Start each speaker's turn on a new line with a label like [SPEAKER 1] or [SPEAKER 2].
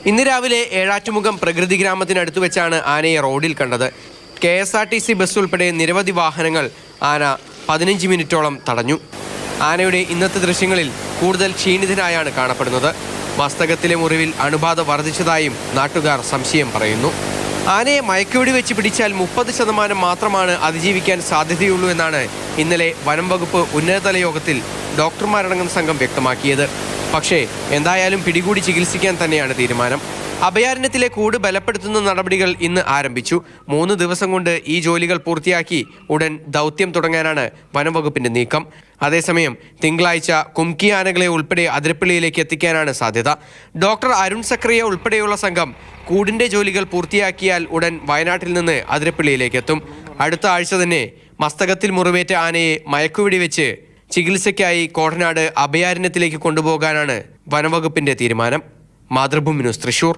[SPEAKER 1] ഇന്ന് രാവിലെ ഏഴാറ്റുമുഖം പ്രകൃതി ഗ്രാമത്തിനടുത്ത് വെച്ചാണ് ആനയെ റോഡിൽ കണ്ടത്. KSRTC ബസ് ഉൾപ്പെടെ നിരവധി വാഹനങ്ങൾ ആന 15 മിനിറ്റോളം തടഞ്ഞു. ആനയുടെ ഇന്നത്തെ ദൃശ്യങ്ങളിൽ കൂടുതൽ ക്ഷീണിതനായാണ് കാണപ്പെടുന്നത്. മസ്തകത്തിലെ മുറിവിൽ അണുബാധ വർദ്ധിച്ചതായും നാട്ടുകാർ സംശയം പറയുന്നു. ആനയെ മയക്കുവെടി വെച്ച് പിടിച്ചാൽ 30% മാത്രമാണ് അതിജീവിക്കാൻ സാധ്യതയുള്ളൂ എന്നാണ് ഇന്നലെ വനം വകുപ്പ് ഉന്നതതല യോഗത്തിൽ ഡോക്ടർമാരടങ്ങുന്ന സംഘം വ്യക്തമാക്കിയത്. പക്ഷേ എന്തായാലും പിടികൂടി ചികിത്സിക്കാൻ തന്നെയാണ് തീരുമാനം. അഭയാരണ്യത്തിലെ കൂട് ബലപ്പെടുത്തുന്ന നടപടികൾ ഇന്ന് ആരംഭിച്ചു. 3 ദിവസം കൊണ്ട് ഈ ജോലികൾ പൂർത്തിയാക്കി ഉടൻ ദൗത്യം തുടങ്ങാനാണ് വനംവകുപ്പിന്റെ നീക്കം. അതേസമയം തിങ്കളാഴ്ച കുംകി ആനകളെ ഉൾപ്പെടെ അതിരപ്പള്ളിയിലേക്ക് എത്തിക്കാനാണ് സാധ്യത. ഡോക്ടർ അരുൺ സക്രിയ ഉൾപ്പെടെയുള്ള സംഘം കൂടിന്റെ ജോലികൾ പൂർത്തിയാക്കിയാൽ ഉടൻ വയനാട്ടിൽ നിന്ന് അതിരപ്പള്ളിയിലേക്ക് എത്തും. അടുത്ത ആഴ്ച തന്നെ മസ്തകത്തിൽ മുറിവേറ്റ ആനയെ മയക്കുവെടി വെച്ച് ചികിത്സയ്ക്കായി കോടനാട് അഭയാരണ്യത്തിലേക്ക് കൊണ്ടുപോകാനാണ് വനംവകുപ്പിന്റെ തീരുമാനം. മാതൃഭൂമി ന്യൂസ്, തൃശൂർ.